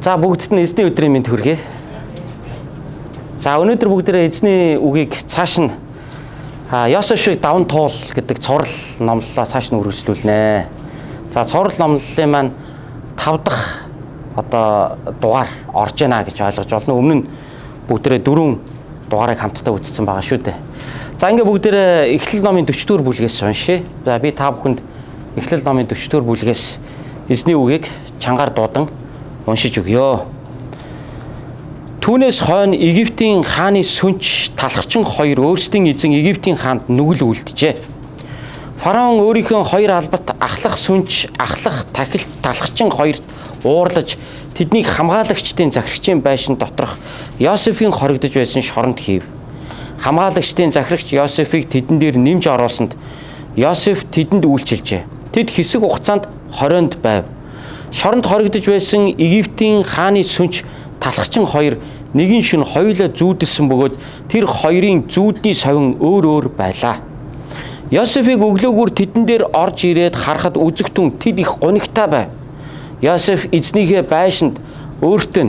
За бүгдд нь эзний өдрийн мэнд хүргэе. За өнөөдөр бүгдээрээ эзний үгийг цааш нь Йосеф шиг даван туул гэдэг цорл номлолоо цааш нь үргэлжлүүлнэ. За цорл номлолын маань 5 дахь дугаар орж яана гэж ойлгож байна. Өмнө нь бүгдээрээ 4 дугаарыг хамтдаа үзсэн байгаа шүү дээ. За ингээ бүгдээрээ Эхлэл номын 40 дугаар бүлгээс уншъя. За би та бүхэнд Эхлэл номын 40 дугаар бүлгээс эзний үгийг чангаар дуудан уншиж өгье. Түүнээс хойно Египтийн хааны сүнч талхчин хоёр өөрсдийн эзэн Египтийн хаанд нүгэл үлджээ. Фараон өөрийнхөө хоёр албат ахлах сүнч, ахлах тахилт талхчин хоёрт уурлаж тэднийг хамгаалагчдын захирагчийн байшин доторх Йосефийн хоригдож байсан шоронд хийв. Хамгаалагчдын захирагч Йосефийг тэдэн дээр нэмж оруулсанд Йосеф тэдэнд үйлчилжээ. Тэд хэсэг хугацаанд хорионд байв. Шоронд хоригдож байсан Египтийн хааны сүнч талхчин хоёр нэгэн шөнө хоёулаа зүүдэлсэн бөгөөд тэр хоёрын зүүдний совин өөр өөр байлаа. Йосефийг өглөөгөр тэдэн дээр орж ирээд харахад үзэгтэн тэд их гунигтай байв. Йосеф эзнийхээ байшинд өөртөө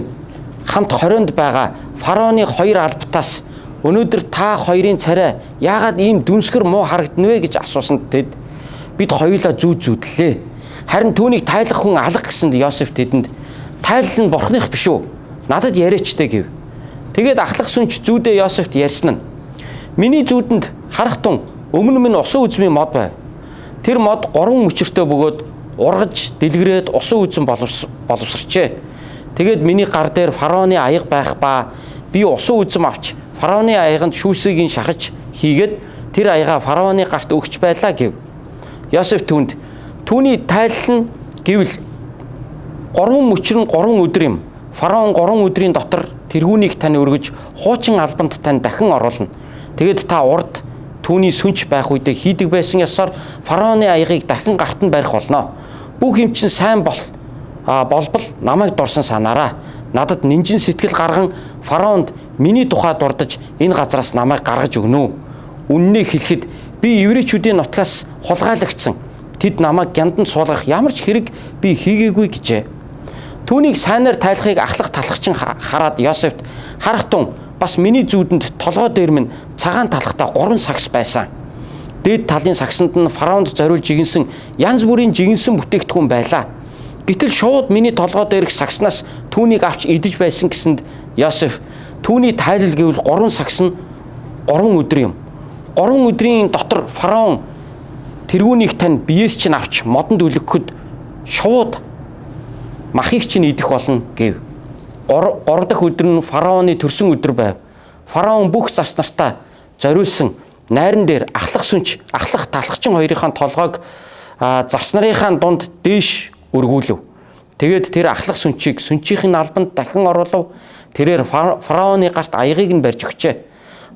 хамт хорионд байгаа фараоны хоёр албатаас өнөөдөр та хоёрын царай яагаад ийм дүнсгэр муу харагдана вэ гэж асуусанд тэд бид хоёулаа зүүдлээ. Харин түүнийг тайлах хүн алга гэсэнд Йосеф тэдэнд тайлал нь бурхных биш үү? Надад яриачтэй гэв. Тэгээд ахлах сүнч зүүдээ Йосефт ярьсан нь миний зүүдэнд харах тун өмнө минь усан үзмийн мод байв. Тэр мод 3 мөчөртөө бөгөөд ургаж дэлгэрээд усан үзэн боловсрчээ. Тэгээд миний гар дээр фараоны аяга байх ба би усан үзэм авч фараоны аяганд шүүсийг шахаж хийгээд тэр аяга фараоны гарт өгч байлаа гэв. Йосеф түүний тайлал нь гэвэл 3 мөчөр нь 3 өдөр юм. Фараон 3 өдрийн дотор тэргүүнийг тань өргөж хуучин албанд тань дахин оруулна. Тэгэд та урд түүний сүнч байх үедээ хийдэг байсан ёсоор фараоны аягыг дахин гарт нь барих болно. Бүх юм чинь сайн болбол намайг дурсан санаараа. Надад нинжин сэтгэл гарган фараонд миний тухай дурдж энэ газараас намайг гаргаж өгнө. Үннээ хэлэхэд би еврейчүүдийн нутгаас хулгайлагдсан. Тэд намайг гянданд суулгах ямар ч хэрэг би хийгээгүй гэжээ. Түүнийг сайнаар тайлахыг ахлах талхчин хараад Йосефт харах тун бас миний зүүдэнд толгой дээр минь цагаан талхтай 3 сагс байсан. Дээд талын сагсанд нь фараонд зориулж жигэнсэн янз бүрийн жигэнсэн бүтээгдэхүүн байлаа. Гэтэл шууд миний толгой дээрх сагснаас түүнийг авч идэж байсан гэсэнд Йосеф түүний тайлал гэвэл 3 сагс нь 3 өдөр юм. 3 өдрийн дотор фараон тэргүүнийг тань биеэс чинь авч модонд үлгэхэд шууд махыг чинь идэх болно гэв. 3 дахь өдөр нь фараоны төрсөн өдөр байв. Фараон бүх зарц нартаа зориулсан найран дээр ахлах сүнч, ахлах талхчин хоёрынхаа толгойг зарц нарынхаа дунд дээш өргүүлв. Тэгээд тэр ахлах сүнчийг сүнчийн албанд дахин оруулав. Тэрээр фараоны гарт аягыг нь барьж өгчээ.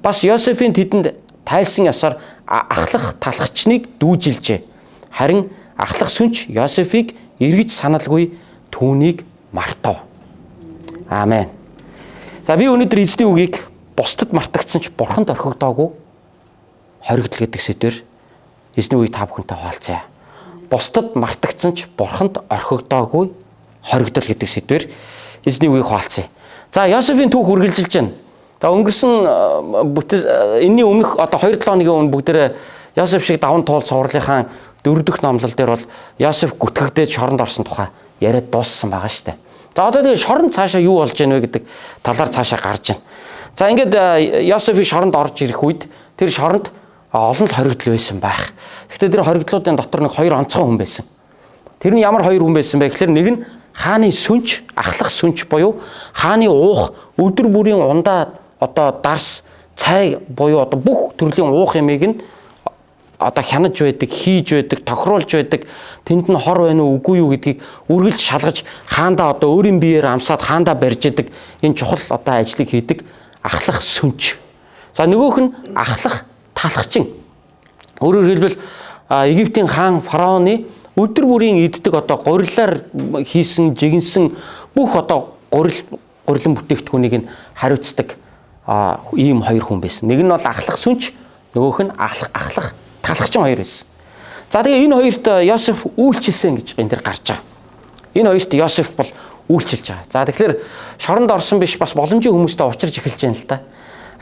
Бас Йосефийн тэдэнд тайлсан ёсоор ахлах талхчныг дүүжилжээ. Харин ахлах сүнч Йосефийг эргэж саналгүй түүнийг мартав. Аамен. За би өнөөдөр эзний үгийг бусдад мартагдсан ч бурханд орхигдоогүй хоригдол гэдэг сэдвээр эзний үгийг та бүхэнтэй хуваалцъя. Бусдад мартагдсан ч бурханд орхигдоогүй хоригдол гэдэг сэдвээр эзний үгийг хуваалцъя. За Йосефийн түүх үргэлжилж байна. За өнгөрсөн энэний өмнөх 2-7 хоногийн өмнө бүгдээрээ Йосеф шиг даван туул цувралынхаа 4 дахь номлол дээр бол Йосеф гүтгэгдээд шоронд орсон тухай яриад дууссан байгаа шүү дээ. За одоо тэгээ шоронд цаашаа юу болж байна вэ гэдэг талаар цаашаа гарч байна. За ингээд Йосефийн шоронд орж ирэх үед тэр шоронд олон л хоригдол байсан байх. Гэхдээ тэр хоригдлуудын дотор нэг 2 онцгой хүн байсан. Тэр нь ямар 2 хүн байсан бэ гэхээр нэг нь хааны сүнч, ахлах сүнч буюу хааны уух, өдөр бүрийн ундаа дарс, цай буюу бүх төрлийн уух ямыг нь хянаж байдаг, хийж байдаг, тохируулж байдаг, тэнд нь хор байна уу, үгүй юу гэдгийг үргэлж шалгаж хаандаа өөрийн биеэр амсаад хаандаа барьж яадаг энэ чухал ажлыг хийдэг ахлах сүнч. За нөгөөх нь ахлах талхчин. Өөрөөр хэлбэл Египтийн хаан фараоны өдөр бүрийн иддэг гурилаар хийсэн, жигэнсэн бүх гурилан бүтээгдэхүүнийг нь хариуцдаг ийм 2 хүн байсан. Нэг нь бол ахлах сүнч, нөгөөх нь ахлах талхчин 2 байсан. За тэгээ энэ хоёрт Йосеф үйлчилсэн гэж энэ дэр гарч байгаа. Энэ хоёрт Йосеф бол үйлчилж байгаа. За тэгэхээр шоронд орсон биш бас боломжийн хүмүүстэй уулзч эхэлж байна л да.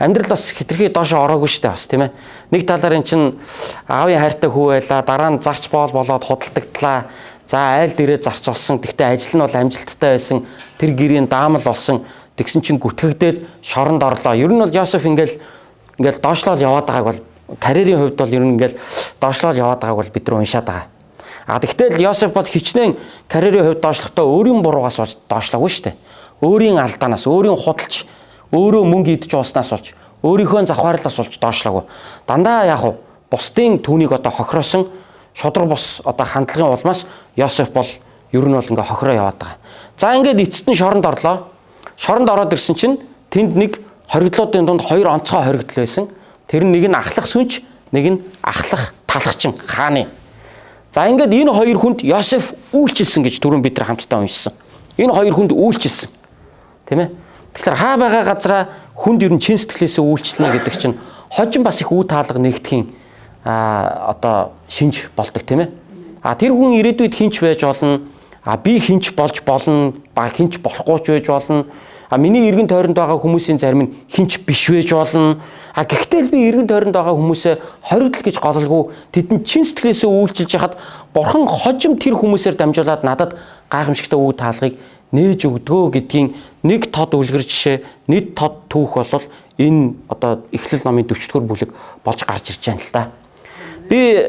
Амьдрал бас хитрхи доошо ороогүй шүү дээ бас тийм ээ. Нэг талаар эн чин аавын хайртай хүү байлаа, дараа нь зарч болоод худалдагдлаа. За айл дээрээ зарч олсон. Тэгтээ ажил нь бол амжилттай байсан. Тэр гэрийн даамал болсон. Тэгсэн чин гүтгэгдээд шоронд орлоо. Ер нь бол Йосеф ингээл доошлол яваад байгааг бол карьерийн хувьд бол ер нь ингээл доошлол яваад байгааг бол бид нар уншаад байгаа. Тэгтэл Йосеф бол хичнээн карьерийн хувьд доошлохдоо өөрийн буруугаас болж доошлоогүй шүү дээ. Өөрийн алдаанаас, өөрийн худалч, өөрөө мөнгө идж ууснаас болж, өөрийнхөө завхаарлаас болж доошлоогүй. Дандаа яг уу бусдын түүнийг одоо хохироосон шодрог бус одоо хандлагын улмаас Йосеф бол ер нь бол ингээ хохироо яваад байгаа. За ингээд эцэст нь шоронд орлоо. Шоронд ороод ирсэн чинь тэнд нэг хоригдлуудын дунд хоёр онцгой хоригдл байсан. Тэр нэг нь ахлах сүнж, нэг нь ахлах талхчин хааны. За ингээд энэ хоёр хүнд Йосеф үйлчилсэн гэж түрүүн бид нар хамтдаа уншсан. Энэ хоёр хүнд үйлчилсэн. Тийм ээ. Тэгэхээр хаа байгаа газараа хүнд ер нь чин сэтгэлээсээ үйлчлэнэ гэдэг чинь хожим бас их үе таалга нэгдэхийн одоо шинж болдог тийм ээ. Тэр хүн ирээдүйд хинч байж болно. Би хинч болж болно, ба хинч болохгүй ч байж болно. Миний эргэн тойронд байгаа хүмүүсийн зарим нь хинч биш байж болно. Гэхдээ би эргэн тойронд байгаа хүмүүсээ хоригдл гэж гололгүй тэдэнд чин сэтгэлээсээ үйлчилж яхад бурхан хожим тэр хүмүүсээр дамжуулаад надад гайхамшигтай үе таалгыг нээж өгдгөө гэдгийн нэг тод үлгэр жишээ, нэг тод түүх бол энэ одоо Эхлэл номын 40-р бүлэг болж гарч ирж байна л да. Би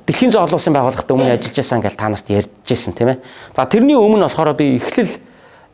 Дэлхийн зоолын улсын байгууллагад өмнө ажиллаж байсан гэж та нарт ярьжсэн тийм ээ. За тэрний өмнө болохоор би Эхлэл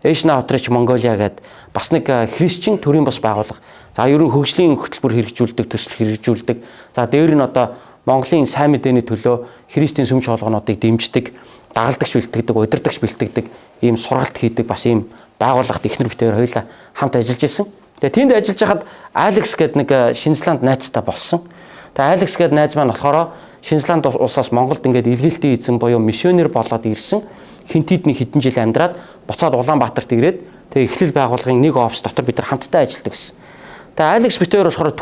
Asian Outreach Mongolia гэдэг бас нэг христчин төрийн бас байгууллага. За ерөн хөгжлийн хөтөлбөр хэрэгжүүлдэг, төсөл хэрэгжүүлдэг. За дээр нь одоо Монголын сайн мэдээний төлөө христийн сүмж хоолгонуудыг дэмждэг, дагалдагч бэлтгэдэг, удирдагч бэлтгэдэг, ийм сургалт хийдэг бас ийм байгууллагт эхнэр битээр хоёулаа хамт ажиллаж исэн. Тэгээ тэнд ажиллаж хахад Алекс гэдэг нэг Шинзланд найзтай болсон. Тэгээ Алекс гэдэг найз маань болохоор Шинзланд улсаас Монголд ингээд илгээлтийн эзэн буюу миссионер болоод ирсэн. Хинтэд нэг хэдэн жил амьдраад буцаад Улаанбаатарт ирээд тэгээ Эхлэл байгууллагын нэг офс дотор бид нар хамтдаа ажилладаг гэсэн. Тэгээ Алекс битээр болохоор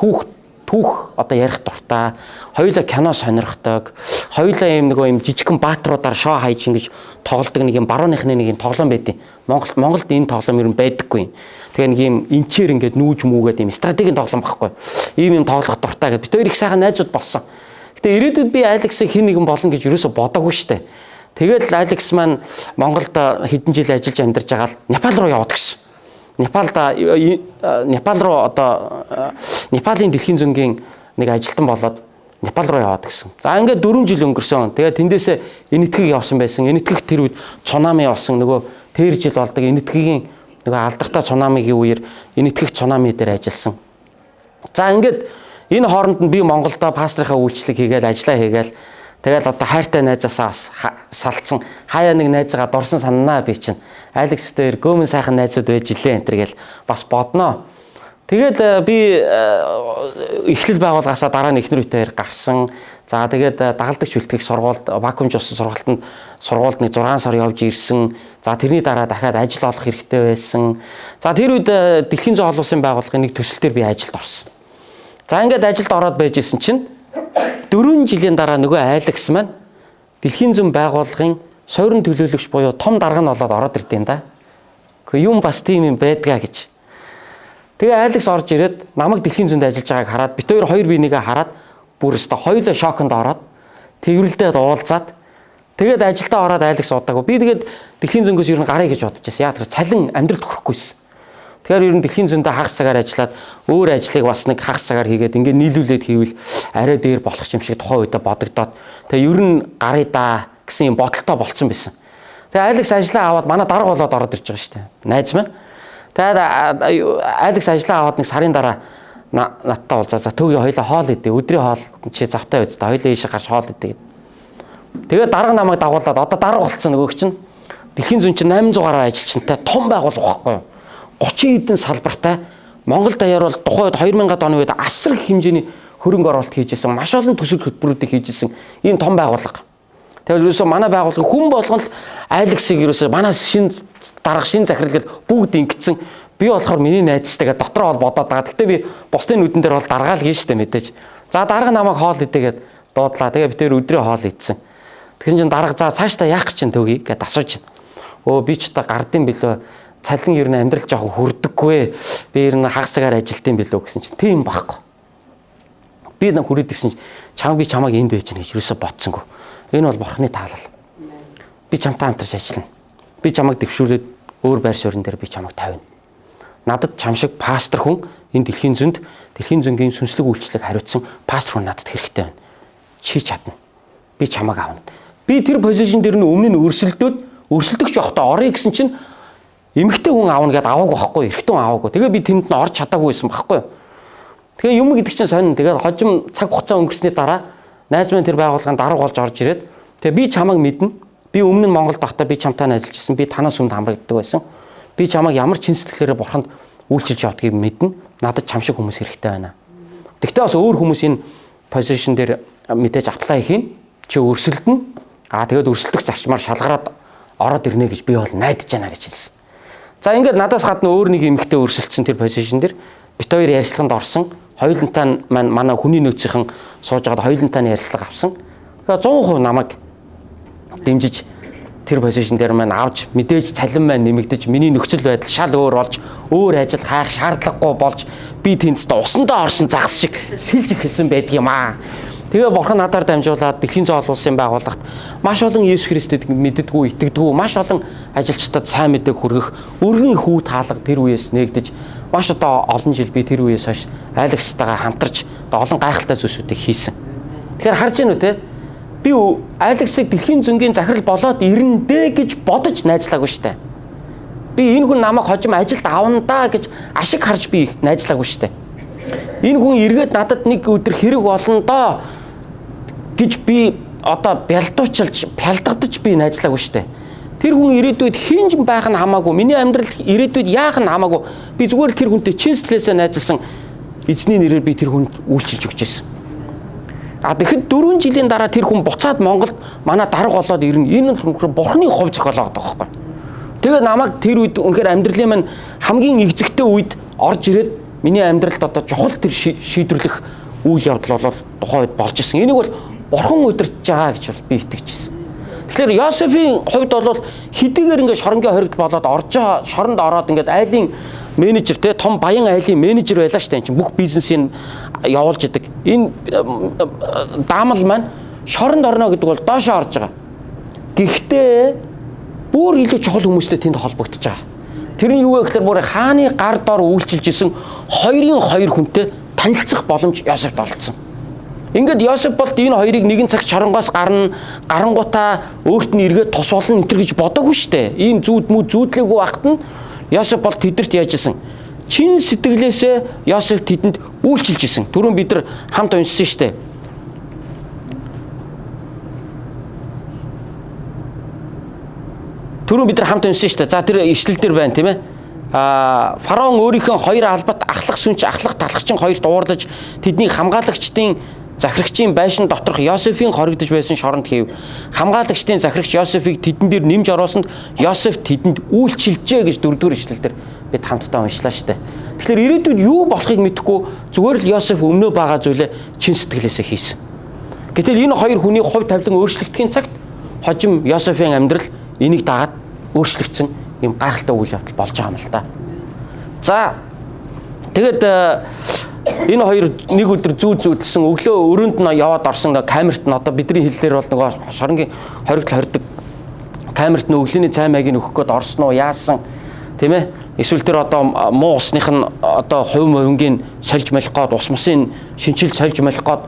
түүх одоо ярих дуртай, хоёулаа кино сонирхдаг, хоёулаа ийм нэг юм жижигхэн баатруудаар шоу хайж ингэж тоглодог нэг юм барууныхны нэг юм тоглоом байдیں۔ Монголд энэ тоглоом ер нь байдаггүй. Тэгээ нэг юм энчээр ингээд нүүж мүүгээд ийм стратегийн тоглоом байхгүй. Ийм юм тоглох дуртай гэдэг. Бид хоёр их сайхан найзууд болсон. Гэтэ ирээдүйд би Алексыг хэн нэгэн болно гэж юусоо бодоагүй штэ. Тэгээд Алекс маань Монголд хэдэн жил ажиллаж амьдарч байгаа л Непал руу яваад гисэн. Непал руу одоо Непалийн дэлхийн зөнгийн нэг ажилтан болоод Непал руу яваад гисэн. За ингээд 4 жил өнгөрсөн. Тэгээд тэндээсээ энэтхэг явсан байсан. Энэтхэг тэр үед цунами болсон. Нөгөө тэр жил болдог энэтхэгийн нөгөө алдартай цунамигийн үеэр энэтхэг цунами дээр ажилласан. За ингээд энэ хооронд нь би Монголдо пастрынхаа үйлчлэг хийгээл ажиллаа хийгээл тэгэл одоо хайртай найзаасаа салцсан хаяа нэг найзгаа дурсан сананаа би чинь Алекс дээр гөөмөн сайхан найзууд байж илээ энэ төр гэл бас бодноо. Тэгээд би Эхлэл байгууллагаасаа дараа нь эхнэр үеээр гарсан. За тэгээд дагалдагч бэлтгэх сургуульд вакуумж болсон сургуульд нэг 6 сар явж ирсэн. За тэрний дараа дахиад ажил олох хэрэгтэй байсан. За тэр үед Дэлхийн зоолын улсын байгууллагын нэг төсөл дээр би ажилд орсон. За ингээд ажилд ороод байж исэн чинь 4 жилийн дараа нөгөө Алекс маань Дэлхийн зам байгууллагын сойрон төлөөлөгч буюу том дарга нь болоод ороод ирд юм да. Гэхдээ юм бас тийм юм байдгаа гэж. Тэгээ Алекс орж ирээд намайг Дэлхийн зөнд ажиллаж байгааг хараад бид хоёр бинийгээ хараад бүр өстө хоёулаа шоконд ороод тэрвэрлдээд уулзаад тэгээд ажилдаа ороод Алекс удаагүй. Би тэгээд Дэлхийн зөнгөөс ер нь гарыг гэж бодож байсан. Яа тэр цалин амьдралд хүрэхгүйсэн. Тэгэхээр ер нь Дэлхийн зөндөө хагас цагаар ажиллаад өөр ажлыг бас нэг хагас цагаар хийгээд ингээд нийлүүлээд хийвэл арай дээр болох юм шиг тухайн үедээ бодогдоод тэгээ ер нь гарыг даа гэсэн юм бодолтой болцсон байсан. Тэгээ Алекс ажлаа аваад манай дарга болоод ороод ирж байгаа шүү дээ. Найз маань. Тэгээд Алекс ажлаа аваад нэг сарын дараа надтай уулзаа. За төгөө хоёлаа хоол идэ. Өдрийн хоол чи завтай байж та хоёлаа ийшээ гарч хоол идэ. Тэгээд дарга намайг дагуулад одоо дарга болцсон нөгөөг чинь Дэлхийн зүүн чинь 800 гаруй ажилчинтай том байгууллага байхгүй юу? 30 хэдэн салбартай Монгол даяар бол тухайд 2000-ад оны үед асар их хэмжээний хөрөнгө оруулалт хийжсэн, маш олон төсөл хөтөлбөрүүдийг хийжсэн ийм том байгууллага. Тэгэхээр ерөөсөө манай байгууллага хүн болгон л Алексыг ерөөсөө манай шин дарга шин захирал гэж бүгд ингэсэн. Би болохоор миний найзтайгаа дотроо бол бодоод байгаа. Гэхдээ би бусдын нүдэн дээр бол даргаал хийн штэ мэдээж. За дарга намайг хоол идэгээд дуудлаа. Тэгээ би тэр өдрийн хоол идсэн. Тэгсэн чинь дарга за цаашдаа яах гэж чинь төгий гэд асууж байна. би ч та гардын билүү. Цалин ер нь амьдрал жоох хүрдэггүй. Би ер нь хагасгаар ажилтсан билүү гэсэн чинь тийм байхгүй. Би нэг хүрээд ирсэн чинь би чамайг энд байж гэнэ гэж юусоо ботсонгүй. Энэ бол бурхны таалал. Би чамтай хамтарч ажиллана. Би чамайг дэвшүүлээд өөр байр суурин дээр би чамайг тавина. Надад чам шиг пастор хүн энэ дэлхийн зөнгийн сүнслэг үйлчлэг хариуцсан пастор хүн надад хэрэгтэй байна. Чи чадна. Би чамайг аавна. Би тэр позишн дээр нь өмнө нь өрсөлдөгч явахдаа орё гэсэн чинь эмэгтэй хүн аавна гэдээ аваагүй байхгүй, эрэгтэй хүн аваагүй. Тэгээ би тэнд нь орж чадаагүй байсан байхгүй. Тэгээ юм гэдэг чинь сонин. Тэгээ хожим цаг хугацаа өнгөрсний дараа найз минь тэр байгууллаганд дарга болж орж ирээд тэгээ би чамайг мэднэ. Би өмнө нь Монголд байхдаа би чамтай ажиллаж ирсэн. Би танаас өмнө хамрагддаг байсан. Би чамайг ямар чин сэтгэлээрээ бурханд үйлчилж явдгийг мэднэ. Надад чам шиг хүмүүс хэрэгтэй байна. Тэгтээ бас өөр хүмүүс энэ позишн дээр мэдээж аплай хийн. Чи өрсөлдөн. Тэгээд өрсөлдөх зарчмаар шалгараад ороод ирнэ гэж би бол найдаж байна гэж хэлсэн. За ингээд надаас гадна өөр нэг эмэгтэй өрсөлдсөн тэр позишн дээр бит хоёр ярилцлаганд орсон. Хоёулантай маань манай хүний нөөцийнхэн сууж байгаад хоёулантай ярилцлага авсан. Тэгээ 100% намайг дэмжиж тэр позишн дээр маань авч мэдээж цалин маань нэмэгдэж миний нөхцөл байдал шал өөр болж өөр ажил хайх шаардлагагүй болж би тэнцтэй усандаа орсон загас шиг сэлж эхэлсэн байдаг юм аа. Тэгээ бурхан надаар дамжуулаад дэлхийн зоол улсын байгууллагт маш олон Есүс Христэд мэддэггүй, итгэдэггүй, маш олон ажилчдад сайн мэдээг хүргэх өргөн хүү таалга тэр үеэс нээгдэж маш одоо олон жил би тэр үеэс хойш Алекстайгаа хамтарч олон гайхалтай зүйлсүүдийг хийсэн. Тэгэхээр харж байна уу те? Би Алексыг дэлхийн зөнгийн захирал болоод ирнэ дээ гэж бодож найзлаагүй штэ. Би энэ хүн намайг хожим ажилд авна да гэж ашиг харж би найзлаагүй штэ. Энэ хүн эргээд надад нэг өдөр хэрэг болно доо гэж би одоо бялдагдаж би найзлаагүй штэ. Тэр хүн ирээдүйд хинж байх нь хамаагүй. Миний амьдрал ирээдүйд яах нь хамаагүй. Би зүгээр л тэр хүнтэй чин сэтгэлээсээ найзлсан эзний нэрээр би тэр хүнд үйлчилж өгч ирсэн. Тэгэхэд 4 жилийн дараа тэр хүн буцаад Монголд манай дарга болоод ирнэ. Энэ бурхны хувь зохиолоо гэдэг байхгүй. Тэгээд намайг тэр үед үнэхээр амьдралын маань хамгийн игзэгтэй үед орж ирээд миний амьдралд одоо чухал тэр шийдвэрлэх үйл явдал бол тухайн үед болж исэн. Энийг бол бурхан удирдах байгаа гэж би итгэж ирсэн. Тэгэхээр Йосефийн хувьд бол хэдийгээр ингээд шоронгийн хоригд болоод шоронд ороод ингээд айлын менежер те том баян айлын менежер байлаа штэ энэ чинь бүх бизнесийг явуулж идэг. Энэ даамал маань шоронд орно гэдэг бол доошоо орж байгаа. Гэхдээ бүр илүү чухал хүмүүстэй тэнд холбогдож байгаа. Тэр нь юу вэ гэхээр бүр хааны гар дор үйлчилж исэн 2-2 хүнтэй танилцах боломж Йосефт олдсон. Ингээд Йосеф бол энэ хоёрыг нэгэн цагт шоронгоос гарангуудаа өөрт нь эргээд тус болно энэ гэж бодоогүй штэ. Ийм зүүдлээгүй багт нь Йосеф бол тэдэрт яаж исэн? Чин сэтгэлээсээ Йосеф тэдэнд үйлчилж исэн. Түрүүн бид нар хамт уншсан штэ. За тэр ишлэл дээр байна тийм ээ. Фараон өөрийнхөө хоёр албат ахлах сүнч ахлах талхчин хоёрт уурлаж тэднийг хамгаалагчдын захирагчийн байшин доторх Йосефийн хоригдож байсан шоронд хийв. Хамгаалагчдын захирагч Йосефийг тэдэн дээр нэмж оруулсанд Йосеф тэдэнд үйлчилжээ гэж 4-р ишлэлдэр бид хамтдаа уншлаа штэ. Тэгэхээр ирээдүйд юу болохыг мэдэхгүй зүгээр л Йосеф өмнөө байгаа зүйлээ чин сэтгэлээсээ хийсэн. Гэтэл энэ хоёр хүний хувь тавилан өөрчлөгдөхийн цагт хожим Йосефийн амьдрал энийг дагаад өөрчлөгдсөн юм гайхалтай үйл явдал болж байгаа юм л да. За тэгээд энэ хоёр нэг өдөр зүүдэлсэн өглөө өрөөнд нь яваад орсон камерт нь одоо бидний хэллээр бол нөгөө шоронгийн хоригдл хордог камерт нь өглөөний цай маягийг өгөх гээд орсон уу яасан тийм ээ эсвэл тэр одоо муу усных нь одоо хувь мовингийн сольж малих гээд ус мосын шинжилж сольж малих гээд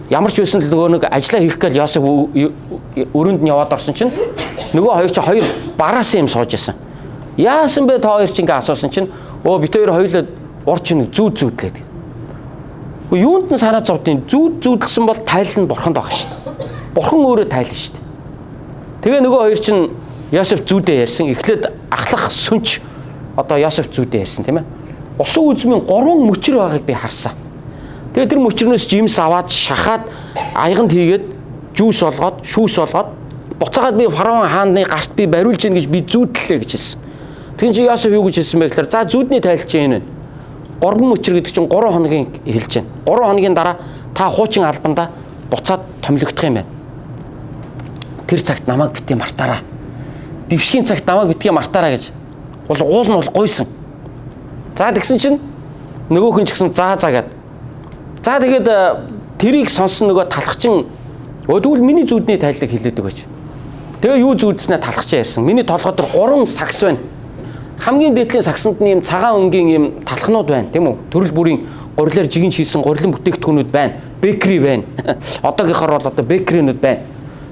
ямар ч байсан л нөгөө нэг ажиллаа хийх гээл Йосеф өрөөнд нь яваад орсон чинь нөгөө хоёр чинь хоёр бараасан юм сууж исэн. Яасан бэ та хоёр чинь ингээ асуусан чинь бит хоёр хоёулаа урч нэг зүүдлээд. Юунд нь санаа зовдیں۔ Зүүдлсэн бол тайлал нь бурханд байгаа шүү дээ. Бурхан өөрөө тайлна шүү дээ. Тэгээ нөгөө хоёр чинь Йосеф зүүдээ ярьсан. Эхлээд ахлах сүнч одоо Йосеф зүүдээ ярьсан тийм ээ. Усан үзмийн 3 мөчр байгааг би харсан. Тэгээ тэр мөчрнөөс жимс аваад шахаад аяганд хийгээд жүүс олгоод шүүс олгоод буцаагаад би фараон хааны гарт би бариулж гин гэж би зүүдлээ гэж хэлсэн. Тэгин чи Йосеф юу гэж хэлсэн бэ гэхээр за зүүдний тайлч энэ байна. 3 мөчр гэдэг чинь 3 хоногийн хэлж байна. 3 хоногийн дараа та хуучин албандаа буцаад томилогдох юм байна. Тэр цагт намайг битээ мартаараа. дэвшгийн цагт намайг битгий мартаарай гэж. Уул нь бол гуйсан. За тэгсэн чинь нөгөөх нь ч гэсэн заа гэд. За тэгээд тэрийг сонсон нөгөө талхчин тэгвэл миний зүудний тайллыг хэлээдэг байж. Тэгээ юу зүудснээ талхчаа ярьсан. Миний толгой дээр 3 сагс байна. Хамгийн дээдлийн сагсанд нь ийм цагаан өнгийн ийм талхнууд байна, тийм үү? Төрөл бүрийн гурилаар жигинж хийсэн гурилан бүтээгдэхүүнүүд байна. Бекри байна. Одоогийнхоор бол одоо бекринүүд байна.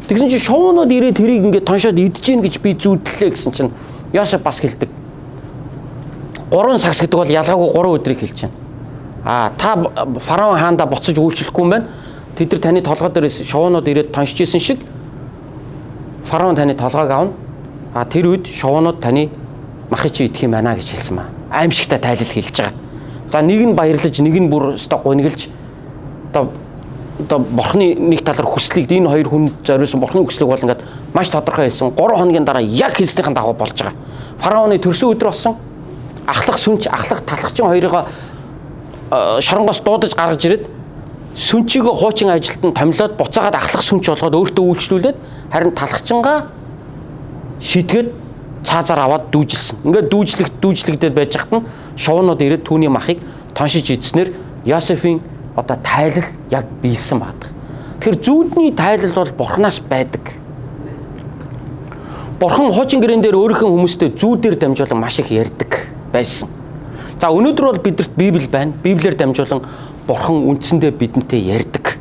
Тэгсэн чинь шуунууд ирээд тэрийг ингээд тоншоод идэж гин гэж би зүудлээ гэсэн чинь Йосеф бас хэлдэг. 3 сагс гэдэг бол ялгаагүй 3 өдрийг хэлж байна. Та фараон хаанда буцаж үйлчлэхгүй юм байна. Тэд нар таны толгой дээрээс шуунууд ирээд тоншиж исэн шиг фараон таны толгойг авна. Тэр үед шуунууд таны махыг чи идэх юм байна гэж хэлсэн маа. Аимшигтай тайлал хэлж байгаа. За нэг нь баярлаж, нэг нь бүр өстө гунигэлж одоо бурхны нэг талаар хүслийг энэ хоёр хүн зориулсан бурхны хүслийг бол ингээд маш тодорхой хэлсэн. 3 хоногийн дараа яг хэлснийхэн дагуу болж байгаа. Фараоны төрсөн өдөр болсон. Ахлах сүнч, ахлах талхчин хоёроо шоронгоос дуудаж гаргаж ирээд сүнчийгөө хуучин ажилтан томилоод буцаагаад ахлах сүнч болгоод өөртөө үйлчлүүлээд харин талхчингаа шийдгээд цаазаар аваад дүүжилсэн. Ингээд дүүжлэгдээд байж хат нь шуунууд ирээд түүний махыг тоншиж идснээр Йосефийн одоо тайлал яг биелсэн байдаг. Тэгэхээр зүудний тайлал бол бурхнаас байдаг. Бурхан хуучин гэрэн дээр өөрийнхөө хүмүүстэй зүүдээр дамжуулан маш их ярьдаг байсан. За өнөөдөр бол бидэрт Библи байна. Библиэр дамжуулан бурхан үндсэндээ бидэнтэй ярьдаг.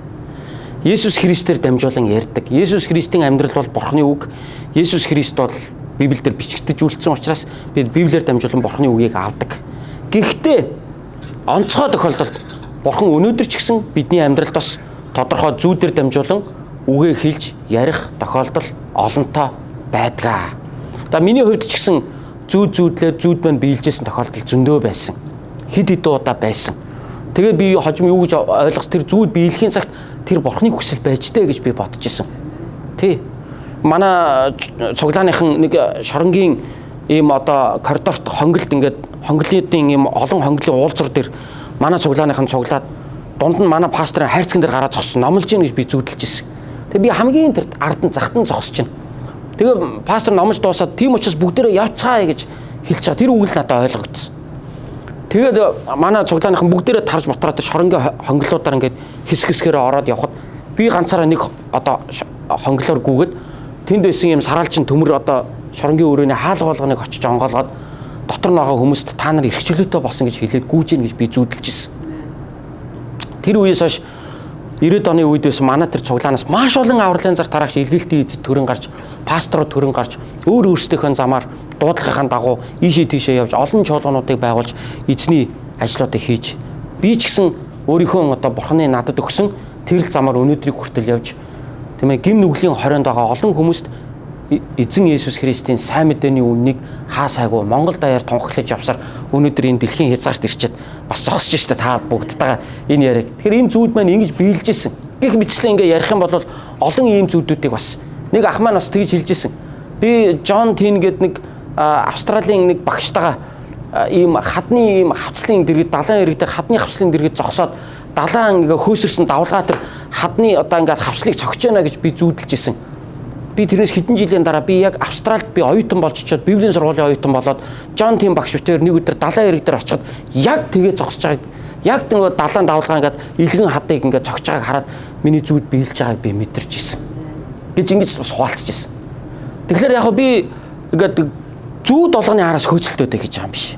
Есүс Христээр дамжуулан ярьдаг. Есүс Христийн амьдрал бол бурханы үг. Есүс Христ бол Библиэлд бичигдэж үлдсэн учраас бид Библиэр дамжуулан бурханы үгийг авдаг. Гэхдээ онцгой тохиолдолд бурхан өнөөдөр ч гэсэн бидний амьдралд бас тодорхой зүүдээр дамжуулан үгээ хэлж ярих тохиолдол олонтоо байдаг. За миний хувьд ч гэсэн зүүд маань биелжсэн тохиолдол зөндөө байсан. Хэд хэдэн удаа байсан. Тэгээ би хожим юу гэж ойлгос тэр зүүд биелэхийн цагт тэр бурхны хүсэл байж дээ гэж би бодож исэн. Тий. Манай цуглааныхан нэг шоронгийн ийм одоо коридорт хонголт ингээд хонглоодын ийм олон хонглын уулзар дээр манай цуглааныхан цуглаад дунд нь манай пасторын хайрцаган дээр гараад зогссон номлож гин гэж би зүудэлж исэн. Тэгээ би хамгийн тэр ард нь захтан зогсож байна. Тэгээ пастор номж дуусаад тийм учраас бүгдээрээ явцгаая гэж хэлж байгаа. Тэр үг л надад ойлгогдсон. Тэгээд манай цуглааныхан бүгдээрээ тарж мотроод шоронгийн хонглуудаар ингээд хэсгээр ороод явхад би ганцаараа нэг одоо хонглоор гүгээд тэнд байсан юм саралчин төмөр одоо шоронгийн өрөөний хаалга болгоныг очиж онгоолгоод дотор байгаа хүмүүст та нар эрхчлөөтэй болсон гэж хэлээд гүйж ийн гэж би зүудэлж ирсэн. Тэр үеэс хойш 90-ад оны үед байсан манай тэр цуглаанаас маш олон авралын зар тараагч илгээлтийн эзэд төрөн гарч, пасторууд төрөн гарч, өөрсдийнхөө замаар дуудлагын дагуу ийшээ тийшээ явж олон чуулгануудыг байгуулж эзний ажлуудыг хийж би ч гэсэн өөрийнхөө одоо бурханы надад өгсөн тэрл замаар өнөөдрийг хүртэл явж тийм ээ гим нүглийн хорионд байгаа олон хүмүүст эзэн Есүс Христийн сайн мэдээний үннийг хаа сайгүй Монгол даяар тунхаглаж явсаар өнөөдөр энэ дэлхийн хязгаарт ирчээд бас зогсож штэ та бүгдтэйгээ энэ яриаг. Тэгэхээр энэ зүүд маань ингэж биелж исэн. Гэх мэтчлэн ингээ ярих юм бол олон ийм зүүдүүдийг бас нэг ах маань бас тэгж хэлж исэн. Би Джон Тин гэдэг нэг Австралийн нэг багштайгаа ийм хадны ийм хавцлын дэргэд далайн ирэг дээр хадны хавцлын дэргэд зогсоод далайн ингээ хөөсөрсөн давлгаа тэр хадны одоо ингээ хавцлыг цогч яана гэж би зүүдэлж исэн. Би тэрнээс хэдэн жилийн дараа би яг Австралид би оюутан болж очиод Библийн сургуулийн оюутан болоод Джон Тим багш үгээр нэг өдөр далайн ирэг дээр очиход яг тэгээ зогсож байгааг яг нөгөө далайн давлгаа ингээд илгэн хадыг ингээд цогч байгааг хараад миний зүүд биелж байгааг би мэдэрч ирсэн. Гэж ингэж суулцж ирсэн. Тэгэхээр яг би ингээд зүүд болгоны араас хөөцөлтөөдэй гэж байгаа юм биш.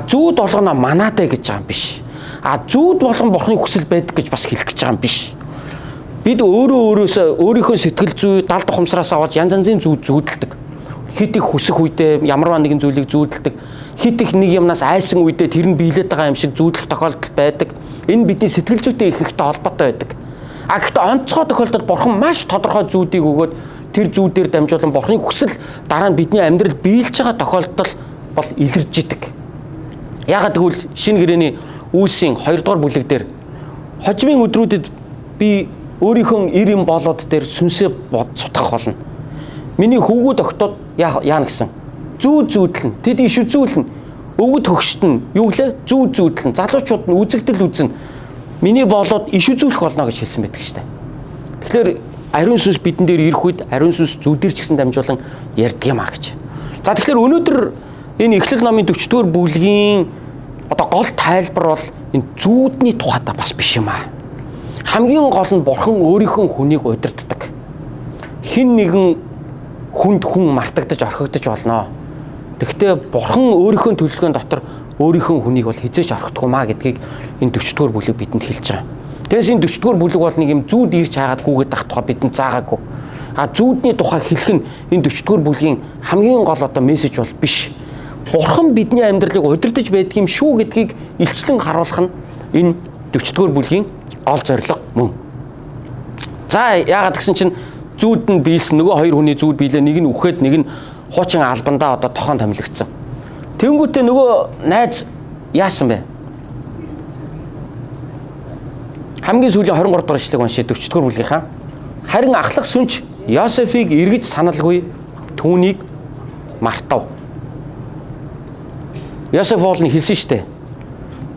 Зүүд болгоно манаатай гэж байгаа юм биш. Зүүд болгон бурхны хүсэл байдаг гэж бас хэлэх гэж байгаа юм биш. Бид өөрөөсөө өөрийнхөө сэтгэл зүй далд ухамсараас аваад янз янзын зүүдэлдэг. Хит их хүсэх үедээ ямарваа нэгэн зүйлийг зүүдэлдэг. Хит их нэг юмнаас айсан үедээ тэр нь биелээд байгаа юм шиг зүүдлэх тохиолдол байдаг. Энэ бидний сэтгэл зүйтэй их ихтэй холбоотой байдаг. Гэхдээ онцгой тохиолдолд бурхан маш тодорхой зүүдийг өгөөд тэр зүүдээр дамжуулан бурханы хүсэл дараа нь бидний амьдралд биелж байгаа тохиолдол бол илэрж идэг. Яагаад гэвэл шинэ гэрээний Үйлсийн 2 дугаар бүлэг дээр хожимын өдрүүдэд би өөрийнхөө ир юм болоод дээр сүнсээ сутгах болно. Миний хөвгүүд өгтөд яана гэсэн. Зүүдлэн, тэд иш үзүүлнэ. Өвгөд хөгштөн, юу гэлээ? Зүүдлэн. Залуучууд нь үзэгдэл үзэн. Миний болоод иш үзүүлэх болно гэж хэлсэн байдаг штэ. Тэгэхээр ариун сүнс бидэн дээр ирэх үед ариун сүнс зүүдэр ч гэсэн дамжуулан ярьдаг юм а гэж. За тэгэхээр өнөөдөр энэ Эхлэл номын 40-р бүлгийн одоо гол тайлбар бол энэ зүүдний тухайда бас биш юм аа. Хамгийн гол нь Бурхан өөрийнхөө хүнийг удирддаг. Хэн нэгэн хүнд хүн мартагдаж орхигдож болно. Тэгвэл Бурхан өөрийнхөө төлөвлөгөөний дотор өөрийнхөө хүнийг бол хизээж орхихгүй маа гэдгийг энэ 40-р бүлэг бидэнд хэлж байгаа. Тэрээс энэ 40-р бүлэг бол нэг юм зүүд ирж хаагаад гүгээд ах тухай бидэнд заагаагүй. А зүүдний тухай хэлэх нь энэ 40-р бүлгийн хамгийн гол одоо мессеж бол биш. Бурхан бидний амьдралыг удирдах байдаг юм шүү гэдгийг илчлэн харуулах нь энэ 40-р бүлгийн гол зорилго мөн. За яагаад гэсэн чинь зүүд нь биелсэн, нөгөө хоёр хүний зүүд биелээ, нэг нь үхээд нэг нь хуучин албандаа одоо тохоон томилогдсон. Тэнгүүтээ нөгөө найз яасан бэ? Хамгийн сүүлийн 23 дугаар ишлэгийг уншия 40-р бүлгийнхаа. Харин ахлах сүнж Йосефийг эргэж саналгүй түүнийг мартав. Йосеф оолны хэлсэн штэ.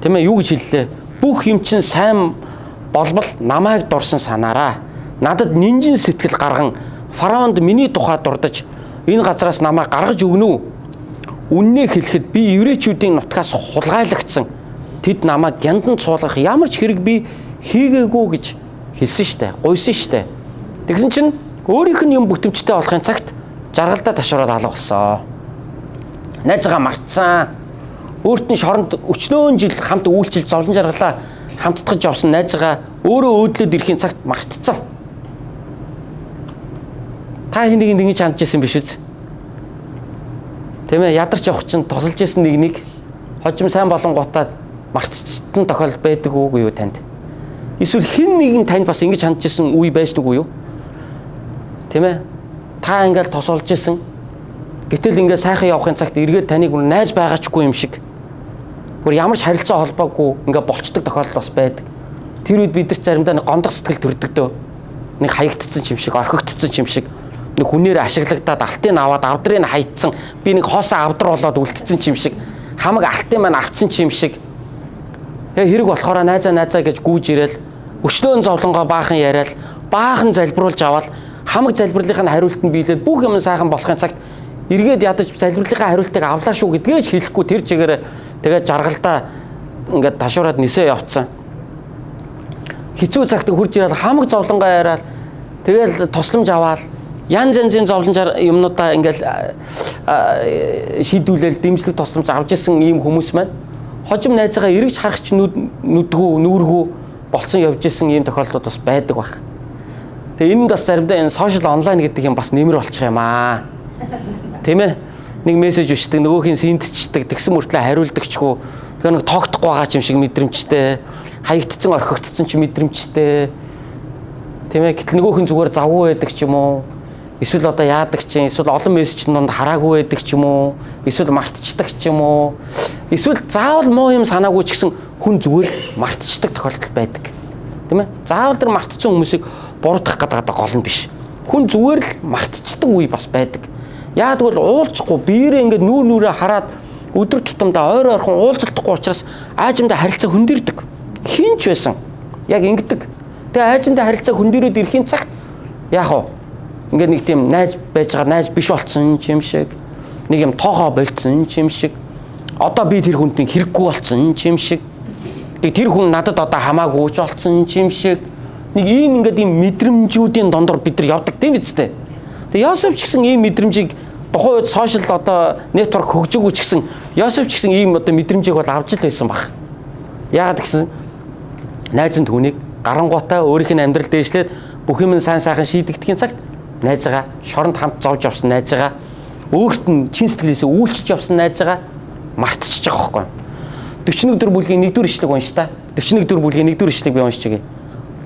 Тийм ээ, юу гэж хэллээ? Бүх юм чин сайн болбол намайг дурсан санаараа. Надад нинжин сэтгэл гарган фараонд миний тухай дурдаж энэ газраас намайг гаргаж өгнө үү? Үннээ хэлэхэд би еврейчүүдийн нутгаас хулгайлагдсан. Тэд намайг гянданд суулгах ямар ч хэрэг би хийгээгүй гэж хэлсэн штэ. Гуйсан штэ. Тэгсэн чинь өөрийнх нь юм бүтэмжтэй болохын цагт жаргалдаа ташуураад алга болсон. Найзгаа мартсан. Өөрт нь шоронд өчнөөн жил хамт үйлчилж зовлон жаргалаа хамтдагж явсан найзгаа өөрөө өөдлөд ирэхин цагт мартцсан. Та хэнийг ингэж хандж ирсэн биш үү? Тийм ээ, ядарч явах чинь тусалж ирсэн нэг хожим сайн болонгуудаа мартчихсан тохиолдол байдаг уу юу танд? Эсвэл хэн нэгэн танд бас ингэж хандж ирсэн үе байсдаг уу юу? Тийм ээ. Та ингээл тосолж ирсэн. Гэтэл ингээд сайхан явахын цагт эргээд таныг найз байгаачгүй юм шиг. Бүр ямар ч харилцаа холбоогүй ингээд болцдог тохиолдол бас байдаг. Тэр үед бид нар заримдаа нэг гондох сэтгэл төрдөг дөө. Нэг хаягдцсан юм шиг, орхигдцсан юм шиг. Нэг хүнээр ашиглагдаад алтын аваад авдрыг хайцсан. Би нэг хоосоо авдар болоод үлдсэн юм шиг. Хамаг алтын маань авцсан юм шиг. Хэрэг болохоор найзаа гэж гүүж ирээл өчнөөн зовлонгоо баахан яриад баахан залбируулж аваад хамаг залбирлынхаа хариултанд биелээд бүх юм сайхан болохын цагт эргээд ядаж залбирлынхаа хариултыг авлаа шүү гэдгээ ч хэлэхгүй тэр чигээр тэгээд жаргалдаа ингээд ташуураад нисээ явцсан. Хэцүү цагт хурж ирээд хамаг зовлонгоо яриад тэгээд тусламж аваад янз янзын зовлон юмнуудаа ингээд шийдүүлэл дэмжлэг тусламж авч ирсэн ийм хүмүүс маань хожим найзгаа эргэж харах ч нүргүү болцсон явж ирсэн ийм тохиолдлууд бас байдаг баг. Тэгээ энэ бас заримдаа энэ сошиал онлайн гэдэг юм бас нэмэр болчих юм аа. Тийм ээ. Нэг мессеж өчтдөг, нөгөөхийн синдчдэг, тэгсэн мөртлөө хариулдагчгүй. Тэгээ нэг тоогдохгүй байгаа ч юм шиг мэдрэмжтэй. Хаягдцсан, орхигдцсан ч мэдрэмжтэй. Тийм ээ. Гэтэл нөгөөхийн зүгээр завгүй байдаг ч юм уу? Эсвэл одоо яадаг ч юм, эсвэл олон мессежийн донд хараагүй байдаг ч юм уу? Эсвэл мартчихдаг ч юм уу? Эсвэл заавал муу юм санаагүй ч гэсэн хүн зүгээр л мартчихдаг тохиолдол байдаг. Тийм ээ. Заавал тэр мартцсан хүмүүсийг буруудах гэдэг гол нь биш. Хүн зүгээр л мартчихдаг үе бас байдаг. Яа тэгвэл уулзахгүй биеэрээ ингээд нүүрээ хараад өдөр тутамдаа ойр ойрхон уулзалтахгүй учраас аажимдаа харилцаа хөндөрдөг. Хинч байсан. Яг ингэдэг. Тэгээ аажимдаа харилцаа хөндөрөөд ирэхин цагт яах вэ? Ингээд нэг тийм найз байж байгаа найз биш болцсон юм шиг. Нэг юм тоохоо болцсон юм шиг. Одоо би тэр хүнтэй хэрэггүй болцсон юм шиг. Тэр хүн надад одоо хамаагүй ч болцсон юм шиг. Нэг ийм ингээд ийм мэдрэмжүүдийн дондор бид нар явдаг тийм биз дээ. Тэгээ Йосеф ч гэсэн ийм мэдрэмжийг тухайн үед сошиал одоо нэтворк хөгжөөгүй ч гэсэн Йосеф ч гэсэн ийм одоо мэдрэмжийг бол авч л байсан баг. Яагаад гэсэн найз нь түүнийг гарангуутаа өөрийнх нь амьдрал дээшлээд бүх юм сайн сайхан шийдэгдэхин цагт найзгаа шоронд хамт зовж явсан найзгаа өөрт нь чин сэтгэлээсээ үйлчилж явсан найзгаа мартчихж байгаа байхгүй. 41 бүлгийн 1-р ишлэг унш та. 41 бүлгийн 1-р ишлэг би уншиж байгаа.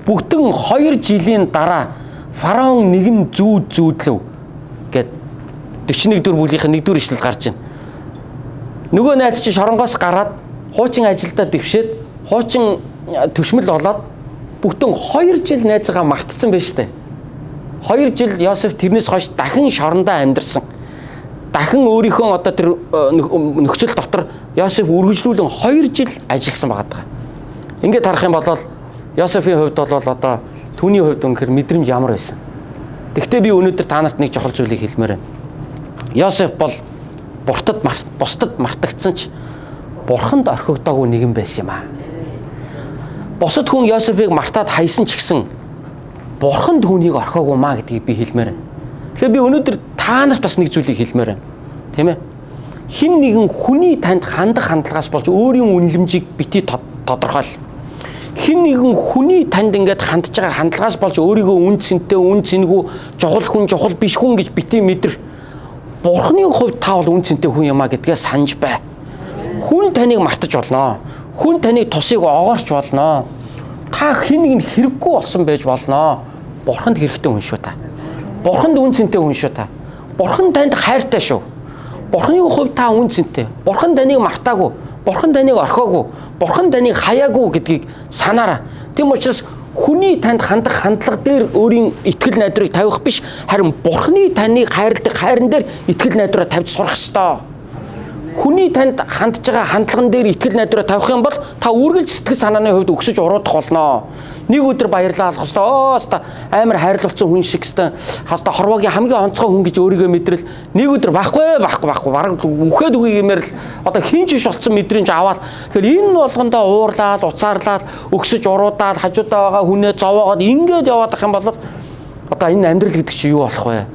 Бүтэн 2 жилийн дараа фараон нэгэн зүүдлв гэд 41 бүлгийнх нь 1-р ишлэл гарч байна. Нөгөө найз чинь шоронгоос гараад хуучин ажилдаа дэвшээд хуучин төшмөл болоод бүтэн 2 жил найзгаа мартсан байж тээ. 2 жил Йосеф тэрнээс хойш дахин шорондоо амьдарсан. Дахин өөрийнхөө одоо тэр нөхцөл дотор Йосеф үргэлжлүүлэн 2 жил ажилласан байгаа. Ингээд харах юм бол Йосефийн хувьд бол одоо түүний хувьд үнэхээр мэдрэмж ямар байсан. Тэгвэл би өнөөдөр та нарт нэг чухал зүйлийг хэлмээр байна. Йосеф бол бусдад мартагдсан ч Бурханд орхигдоогүй нэгэн байсан юм аа. Бусад хүн Йосефийг мартаад хайсан ч гэсэн Бурхан түүнийг орхиогүй маа гэдгийг би хэлмээр байна. Тэгэхээр би өнөөдөр та нарт бас нэг зүйлийг хэлмээр байна. Тийм ээ? Хин нэгэн хүний танд хандах хандлагаас болж өөрийн үнэлэмжийг бити тодорхойл. Хин нэгэн хүний танд ингээд хандж байгаа хандлагаас болж өөрийгөө үн цэнтэй, үн цэнгүү, жухал хүн, жухал биш хүн гэж бити мэдэр. Бурханы хувьд та бол үн цэнтэй хүн юм а гэдгээ санаж бай. Хүн таныг мартаж болно. Хүн таныг тусыг огоорч болно. Та хин нэг нь хэрэггүй болсон байж болно. Бурханд хэрэгтэй хүн шүү та. Бурханд үн цэнтэй хүн шүү та. Бурхан танд хайртай шүү. Бурханы хувьд та үн цэнтэй. Бурхан таныг мартаагүй. Бурхан таныг орхиогүй. Бурхан таныг хаяагүй гэдгийг санаарай. Тийм учраас хүний танд хандах хандлага дээр өөрийн итгэл найдрыг тавих биш, харин Бурханы таныг хайрладаг хайран дээр итгэл найдраа тавьж сурах ёстой. Хүний танд хандж байгаа хандлаган дээр итгэл найдраа тавих юм бол та үргэлж сэтгэл санааны хувьд өксөж уруудах болно. Нэг өдөр баярлалах хэвээр амар хайрлуулсан хүн шиг хэвээр хорвоогийн хамгийн онцгой хүн гэж өөрийгөө мэдрэл нэг өдөр байхгүй бараг үхээд үгийгэмээр л одоо хинч биш болсон мэдрэмж аваад тэгэхээр энэ болгондоо уурлаад уцаарлаад өксөж уруудаал хажуудаа байгаа хүнээ зовоогоод ингээд яваад ах юм бол одоо энэ амьдрал гэдэг чинь юу болох вэ?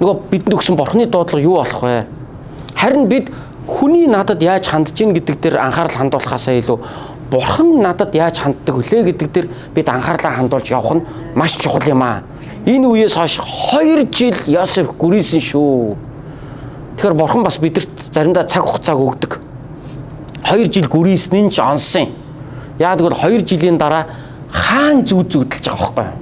Нөгөө бидэнд өгсөн Бурханы дуудлага юу болох вэ? Харин бид хүний надад яаж хандж ийн гэдэг дээр анхаарал хандуулахаасаа илүү Бурхан надад яаж ханддаг вүлээ гэдэг дээр бид анхаарлаа хандуулж явах нь маш чухал юм аа. Энэ үеэс хойш 2 жил Йосеф гүрийсэн шүү. Тэгэхээр Бурхан бас бидэрт заримдаа цаг хугацааг өгдөг. 2 жил гүрийсэн нь ч онсон. Яа тэгвэл 2 жилийн дараа хаан зүүдэлж байгаа байхгүй юу?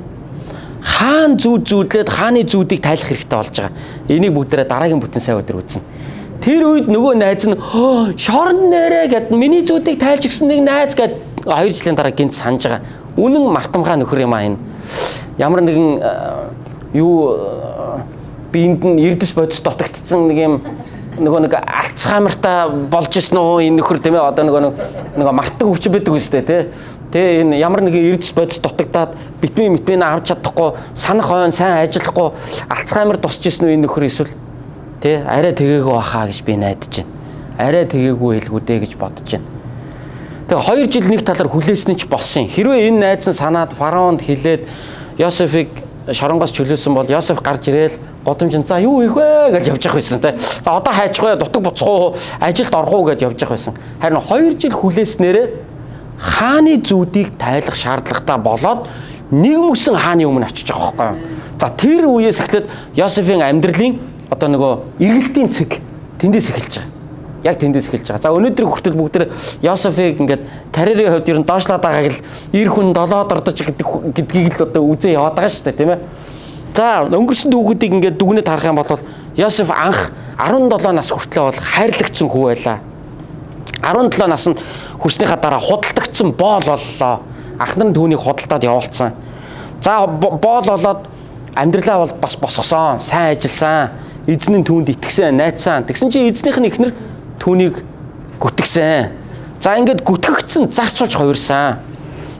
Хаан зүүдлээд хааны зүүдийг тайлах хэрэгтэй болж байгаа. Энийг бүгдээрээ дараагийн бүтэн сайн өдөр үзнэ. Тэр үед нөгөө найз нь шорон нэрэ гэд миний зүүдийг тайлж гисэн нэг найз гэд 2 жилийн дараа гинт санаж байгаа. Үнэн мартамгай нөхөр юм аа энэ. Ямар нэгэн биенд нь эрдэс бодис дотогдсон нэг юм нэг Альцгеймертай болж исэн үү энэ нөхөр тийм ээ одоо нөгөө мартаг өвчин байдаг үстэй тий энэ ямар нэгэн эрдэс бодис дотогдаад битмийн авч чадахгүй санах ойн сайн ажиллахгүй Альцгеймер тусч исэн үү энэ нөхөр эсвэл тий арай тэгээгүй бахаа гэж би найдаж байна. Арай тэгээгүй хэлгүү дээ гэж бодож байна. Тэгээ 2 жил нэг талаар хүлээсэн ч болсон. Хэрвээ энэ найз нь санаад фараонд хэлээд Йосефийг шоронгоос чөлөөсөн бол Йосеф гарч ирээл годомжин за юу хийх вэ гэж явж явах байсан тий. За одоо хайчих вэ, дутаг буцах уу, ажилд орох уу гэж явж явах байсан. Харин 2 жил хүлээснээрээ хааны зүүдийг тайлах шаардлагатай болоод нэг мөсөн хааны өмнө очиж байгаа байхгүй юу. За тэр үеэс эхлээд Йосефийн амьдралын одоо нөгөө эргэлтийн цэг тэндээс эхэлж байгаа. Яг тэндээс эхэлж байгаа. За өнөөдөр хүртэл бүгд Йосефийг ингээд карьерийн хувьд ер нь доошлоод байгааг л эр хүн долоод ордож гэдгийг л одоо үзээ яваад байгаа шүү дээ, тийм ээ. За өнгөрсөн дүүгүүдийг ингээд дүгнэж харах юм бол Йосеф анх 17 нас хүртлээ бол хайрлагдсан хүү байлаа. 17 наснд хүрснийхаа дараа худалдагдсан боол боллоо. Ахнар нь түүнийг худалдаад явуулсан. За боол болоод амьдралаа бол бас босгосон, сайн ажилласан. Эзэн нь түүнд итгэсэн, найдсан. Тэгсэн чинь эзнийх нь ихнэр түүнийг гүтгсэн. За ингээд гүтгэгдсэн зарцуулж хувирсан.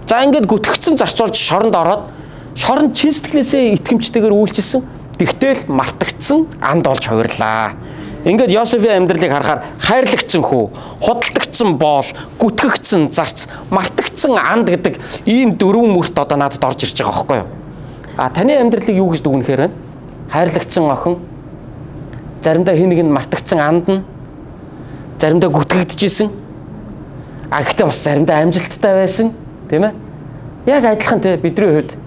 За ингээд гүтгэгдсэн зарцуулж шоронд ороод шоронд чин сэтгэлээсээ итгэмжтэйгээр үйлчилсэн. Тэгтэл мартагдсан анд болж хувирлаа. Ингээд Йосефийн амьдралыг харахаар хайрлагдсан хүү, худалдагдсан боол, гүтгэгдсэн зарц, мартагдсан анд гэдэг ийм дөрвөн мөрт одоо надад орж ирж байгаа байхгүй юу? Таны амьдралыг юу гэж дүгнэхээр вэ? Хайрлагдсан охин, заримдаа хин нэгэнд мартагдсан анд нь, заримдаа гүтгэгдэжсэн. Гэхдээ бас заримдаа амжилттай байсан, тийм ээ? Яг адилхан те бидний хувьд.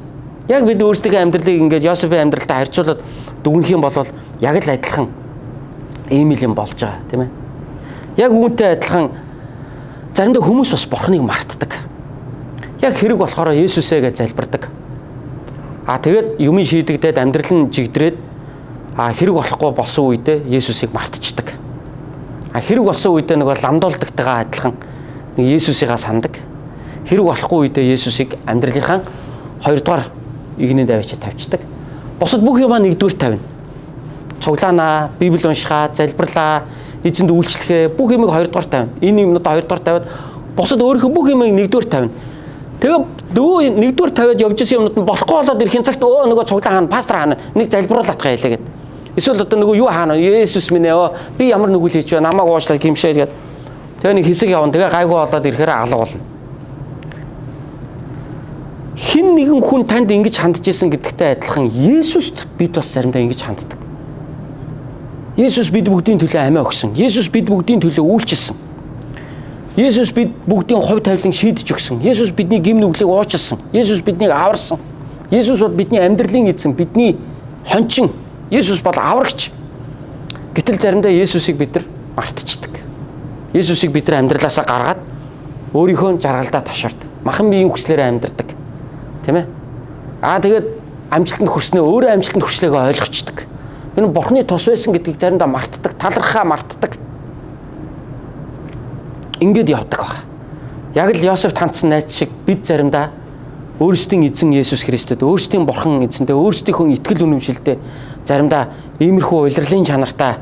Яг бид өөрсдийнхөө амьдралыг ингээд Йосефийн амьдралтай харьцуулаад дүгнэх юм бол яг л адилхан ийм юм болж байгаа, тийм ээ? Яг үүнтэй адилхан заримдаа хүмүүс бас Бурханыг мартдаг. Яг хэрэг болохоор Есүсээ гэж залбирдаг. Тэгээд юм шийдэгдээд амьдрал нь жигдрээд хэрэг болохгүй болсон үедээ Есүсийг мартчихдаг. Хэрэг болсон үедээ нэг ламдуулдагтайгаа адилхан нэг Есүсийгээ сандаг. Хэрэг болохгүй үедээ Есүсийг амьдралынхаа 2 дугаар игнэнд авчиж тавьчихдаг. Бусад бүх юмаа 1-дүгээр тавина. Цуглаанаа, Библи уншихаа, залбирлаа, эзэнд үйлчлэхээ бүх юмыг 2 дугаар тавина. Энэ юмнуудаа 2 дугаар тавиад бусад өөрийнхөө бүх юмыг 1-дүгээр тавина. Тэгээ дөө 1-дүгээр тавиад явж исэн юмнууд нь болохгүй болоод ирэхин цагт нөгөө цуглаан хаана, пастор хаана нэг залбируулах хэлээ гэд. Эсвэл одоо нөгөө юу хаана Есүс минь би ямар нүгэл хийж байна намайг уучлаа гимшээ гэдэг. Тэгээ нэг хэсэг явна. Тэгээ гайгүй болоод ирэхээр алга болно. Хин нэгэн хүн танд ингэж хандж исэн гэдэгтэй адилхан Есүст бид бас заримдаа ингэж ханддаг. Есүс бид бүгдийн төлөө амиа өгсөн. Есүс бид бүгдийн төлөө үйлчилсэн. Есүс бид бүгдийн хувь тавилан шийдэж өгсөн. Есүс бидний гэм нүглийг уучлсан. Есүс биднийг аварсан. Есүс бол бидний амьдралын эзэн, бидний хончин. Есүс бол аврагч. Гэтэл заримдаа Есүсийг бид нар мартчихдаг. Есүсийг бид нар амьдралаасаа гаргаад өөрийнхөө жаргалдаа ташаардаг. Махан биеийн хүслээрээ амьдардаг. Тийм ээ? Тэгээд амжилтанд хүрснээ өөрөө амжилтанд хүрчлэгээ ойлгочдөг. Энэ Бурхны тус байсан гэдгийг заримдаа мартдаг, талархаа мартдаг. Ингээд явдаг баг. Яг л Йосефт хандсан найз шиг бид заримдаа өөрсдийн эзэн Есүс Христэд, өөрсдийн Бурхан эзэндээ, өөрсдийнхөө итгэл үнэмшилтэд заримдаа иймэрхүү улирлын чанартай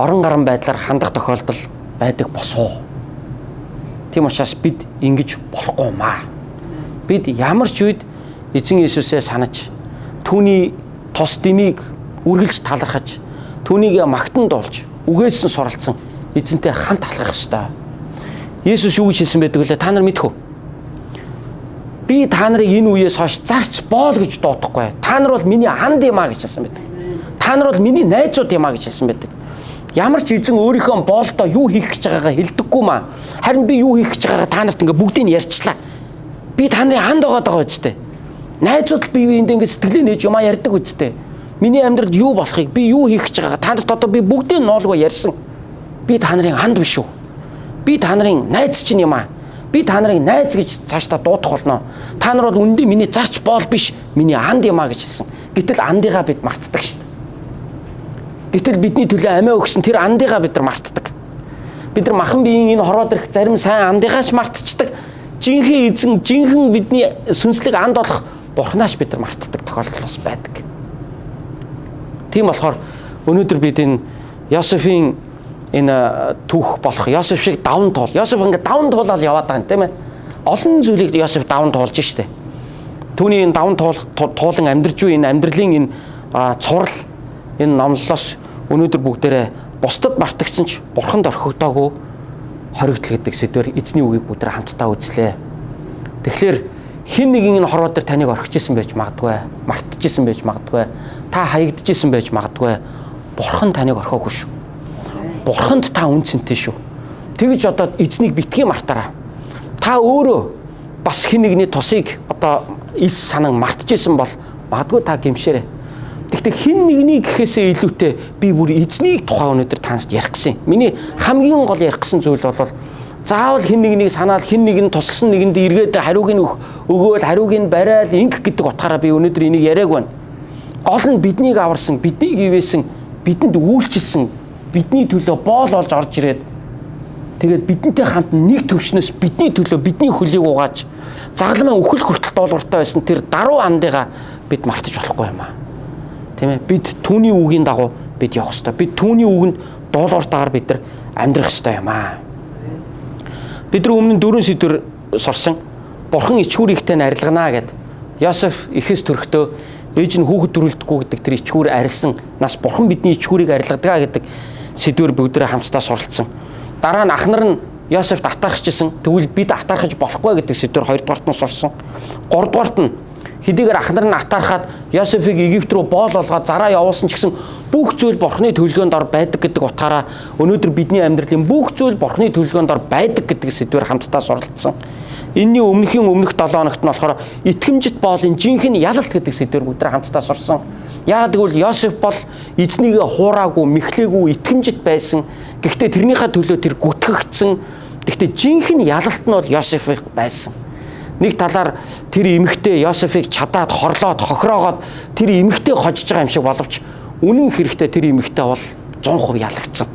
орон гарan байдлаар хандах тохиолдол байдаг босоо. Тийм учраас бид ингэж болохгүй маа. Бид ямар ч үед эзэн Есүсээ санаж, түүний тус дэмийг үргэлж талархаж, түүнийг магтан дуулж, үгээс нь суралцсан эзэнтэй хамт алхах ёстой. Есүс юу гэж хэлсэн байдаг вэ? Та нар мэдэх үү? Би та нарыг энэ үеэс хойш зарч боол гэж дуудахгүй. Та нар бол миний анд юм а гэж хэлсэн байдаг. Та нар бол миний найзууд юм а гэж хэлсэн байдаг. Ямар ч эзэн өөрийнхөө боолдоо юу хийх гэж байгаагаа хэлдэггүй маа. Харин би юу хийх гэж байгаагаа та нарт ингээ бүгдийг нь ярьчлаа. Би та нарын анд байгаа үстэй. Найзууд бие биендээ ингээ сэтгэлээ нээж юм а ярьдаг үстэй. Миний амьдралд юу болохыг, би юу хийх гэж байгаагаа та нарт одоо би бүгдийг нь ноолгоо ярьсан. Би та нарын анд биш үү? Би та нарын найз чинь юм а. Би та нарыг найз гэж цаашдаа дуудах болно. Та нар бол үндэ миний зарч боол биш, миний анд юм а гэж хэлсэн. Гэтэл андыгаа бид мартдаг шүү дээ. Гэтэл бидний төлөө амиа өгсөн тэр андыгаа бид нар мартдаг. Бид нар махан биеийн энэ хороод ирэх зарим сайн андыгаач мартчихдаг. Жинхэнэ эзэн, жинхэнэ бидний сүнслэг анд болох Бурхнааш бид нар мартдаг тохиолдол бас байдаг. Тийм болохоор өнөөдөр бид энэ Йосефийн энэ түүх болох Йосеф шиг даван туул. Йосеф ингээд даван туулаад яваад байгаа юм тийм ээ. Олон зүйлийг Йосеф даван туулж штэ. Түүний энэ даван туулан амьдарч буй энэ амьдралын энэ цуврал энэ номлолоос өнөөдөр бүгдээрээ бусдад мартагдсан ч Бурханд орхигдоогүй хоригдл гэдэг сэдвээр эзний үгийг бүгдээ хамтдаа үзлээ. Тэгэхээр хэн нэгэн энэ хорвоо дээр таныг орхижсэн байж магадгүй, мартчихсэн байж магадгүй, та хаягдчихсэн байж магадгүй. Бурхан таныг орхиогүй шүү. Бурханд та үн цэнтэй шүү. Тэгж одоо эзнийг битгий мартаараа. Та өөрөө бас хэн нэгний тусыг одоо ис санан мартчихсэн бол магадгүй та гэмшээрэй. Гэхдээ хэн нэгний гэхээсээ илүүтэй би бүр эзнийг тухай өнөөдөр таньд ярих гэсэн. Миний хамгийн гол ярих гэсэн зүйл бол заавал хэн нэгнийг санаал хэн нэг нь тусалсан нэгэнд эргээд хариуг нь өгөөл хариуг нь барайл инг гэдэг утгаараа би өнөөдөр энийг яриаг байна. Гол нь биднийг аварсан, биднийг ивээсэн, бидэнд үйлчилсэн, бидний төлөө боол олж орж ирээд тэгээд бидэнтэй хамт нэг төвшнөөс бидний төлөө бидний хөлийг угааж загалмаа өхөл хүртэл доолууртай байсан тэр даруй андыгаа бид мартаж болохгүй юм аа. Тийм ээ? Бид түүний үгийн дагуу бид явах ёстой. Бид түүний үгэнд доолууртайгаар бид нар амьдрах ёстой юм аа. Бид нар өмнө 4 сэдвэр сурсан. Бурхан ичхүүр ихтэй арилганаа гэд. Йосеф ихэс төрөхдөө ээж нь хүүхэд төрүүлдэггүй гэдэг тэр ичхүүр арилсан. Нас бурхан бидний ичхүүрийг арилгадаг гэдэг сэдвэр бүгдээ хамтдаа суралцсан. Дараа нь ахнар нь Йосефт атаархажсэн. Тэгвэл бид атаархаж болохгүй гэдэг сэдвэр 2 дугаарт нь сурсан. 3 дугаарт нь хэдийгээр ахнар нь атаархаад Йосефийг Египт рүү боол олгоод зараа явуулсан ч гэсэн бүх зүйл бурхны төлөвлөгөөнд ор байдаг гэдэг утгаараа өнөөдөр бидний амьдралын бүх зүйл бурхны төлөвлөгөөнд ор байдаг гэдэг сэдвэр хамтдаа суралцсан. Энэний өмнөх 7 хоногт нь болохоор итгэмжит боолын жинхэнэ ялалт гэдэг сэдвэр бүгдээ хамтдаа сурсан. Яагаад гэвэл Йосеф бол эзнийг хуураагүй, мэхлээгүй, итгэмжит байсан. Гэхдээ тэрнийхээ төлөө тэр гүтгэгдсэн. Гэхдээ жинхэнэ ялалт нь бол Йосеф байсан. Нэг талаар тэр эмэгтэй Йосефийг чадаад, хорлоод, хохироогоод тэр эмэгтэй хожиж байгаа юм шиг боловч үнэн хэрэгтээ тэр эмэгтэй бол 100% ялагдсан.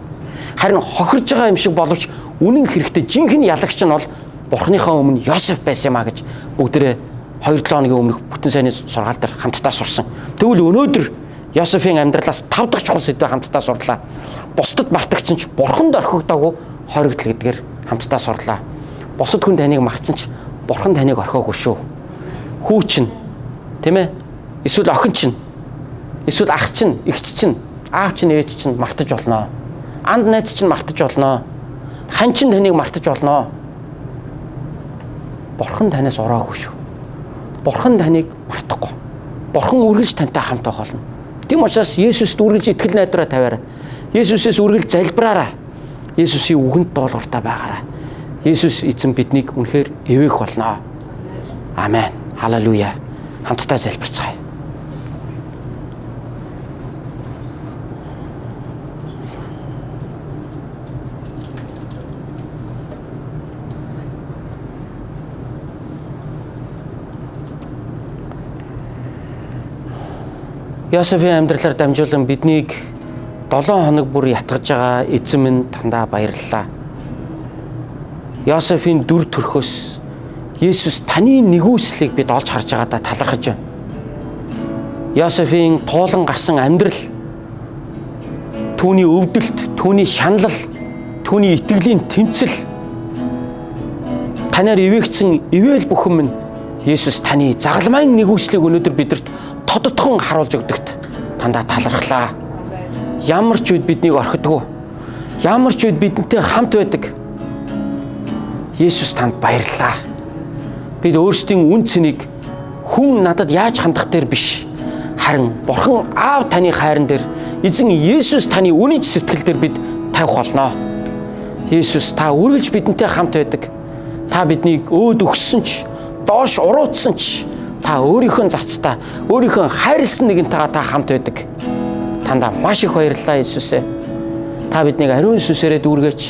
Харин хохирж байгаа юм шиг боловч үнэн хэрэгтээ жинхэнэ ялагч нь бол Бурхныхаа өмнө Йосеф байсан юм а гэж бүгдээ 2-7 хоногийн өмнөх бүтэн сайнны сургаал дээр хамтдаа сурсан. Тэгвэл өнөөдөр Йосефийн амьдралаас 5 дахь чухал сэдвээ хамтдаа сурлаа. Бусдад мартагдсан ч Бурханд орхигдоогүй хоригдл гэдгээр хамтдаа сурлаа. Бусад хүн таныг мартсан ч Бурхан таныг орхиогүй шүү. Хүү чинь, тийм ээ? Эсвэл охин чинь, эсвэл ах чинь, эгч чинь, аав чинь ээж чинь мартаж болно. Анд найз чинь мартаж болно. Хан чинь таныг мартаж болно. Бурхан танаас ураагүй шүү. Бурхан таныг мартахгүй. Бурхан үргэлж тантай хамт байх болно. Тийм учраас Есүст үргэлж итгэл найдвараа тавиараа. Есүсээс үргэлж залбираарай. Есүсийн үгэнд дуулууртай байгаарай. Есүс эзэн биднийг үнэхээр эвээх болно. Амен. Халелуя. Хамтдаа залбирцгаая. Йосефийн амьдралаар дамжуулан биднийг 7 хоног бүр ятгаж байгаа эзэн минь тандаа баярлалаа. Йосефийн дүр төрхөөс Есүс таны нэгүслийг бид олж харж байгаадаа талархаж байна. Йосефийн туулан гарсан амьдрал, түүний өвдөлт, түүний шаналл, түүний итгэлийн тэмцэл, танаар ивээгцэн ивэл бүхэн минь Есүс таны загалмайн нэгүслийг өнөөдөр бидэрт тодотхон харуулж өгдөгт тандаа талархлаа. Ямар ч үед биднийг орхидгүй, ямар ч үед бидэнтэй хамт байдаг Есүс танд баярлалаа. Бид өөрсдийн үн цэнийг хүн надад яаж хандах дээр биш, харин Бурхан Аав таны хайран дээр, эзэн Есүс таны үнэн сэтгэл дээр бид тавих болно. Есүс та үргэлж бидэнтэй хамт байдаг. Та биднийг өөд өгсөн ч, доош уруутсан ч, та өөрийнхөө зарцтай, өөрийнхөө хайрлсан нэгэнтэйгээ та хамт байдаг. Тандаа маш их баярлалаа Есүсээ. Та биднийг ариун сүнсээрээ дүүргээч.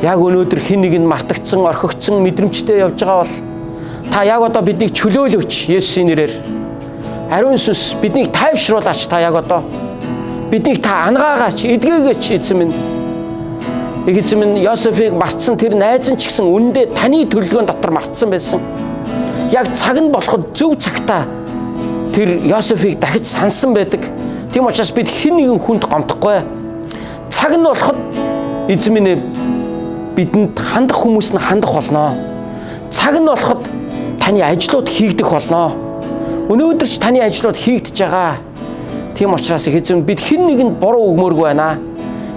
Яг өнөөдөр хэн нэг нь мартагдсан, орхигдсон мэдрэмжтэй явж байгаа бол та яг одоо биднийг чөлөөлөөч Есүсийн нэрээр. Ариун сүнс биднийг тайвшруулаач та яг одоо. Биднийг та ангаагаач, эдгээгээч эзэн минь. Эзэн минь Йосефийг мартсан тэр найз нь ч гэсэн үнэндээ таны төлөвлөгөөнд дотор мартсан байсан. Яг цаг нь болоход зөв цагтаа тэр Йосефийг дахиж сансан байдаг. Тийм учраас бид хэн нэгэн хүнд гомдохгүй. Цаг нь болоход эзэн минь бидэнд хандах хүмүүс нь хандах болно. Цаг нь болоход таны ажлууд хийгдэх болно. Өнөөдөр ч таны ажлууд хийгдэж байгаа. Тийм учраас эзэн бид хэн нэгэнд буруу өгмөөргүй байна.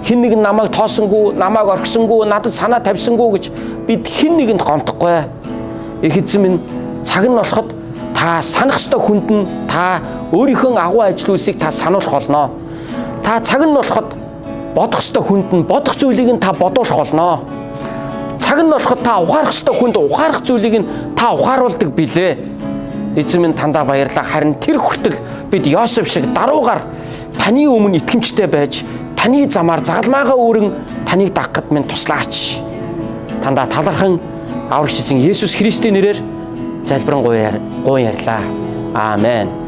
Хэн нэг нь намайг тоосонгүй, намайг орхисонгүй, надад санаа тавьсангүй гэж бид хэн нэгэнд гомдохгүй. Эзэн минь цаг нь болоход та санах ёстой хүнд нь та өөрийнхөө агуу ажил үйлсийг та сануулах болно. Та цаг нь болоход бодох ёстой хүнд нь бодох зүйлийг нь та бодуулах болно. Цаг нь болоход та ухаарах ёстой хүнд ухаарах зүйлийг нь та ухааруулдаг билээ. Эзэн минь тандаа баярлалаа. Харин тэр хүртэл бид Йосеф шиг даруугаар таны өмнө итгэмжтэй байж таны замаар загалмайгаа өөрөн таныг дагахад минь туслаач. Тандаа талархан аврагч эзэн Есүс Христийн нэрээр залбирanгуй ярьлаа. Аамен.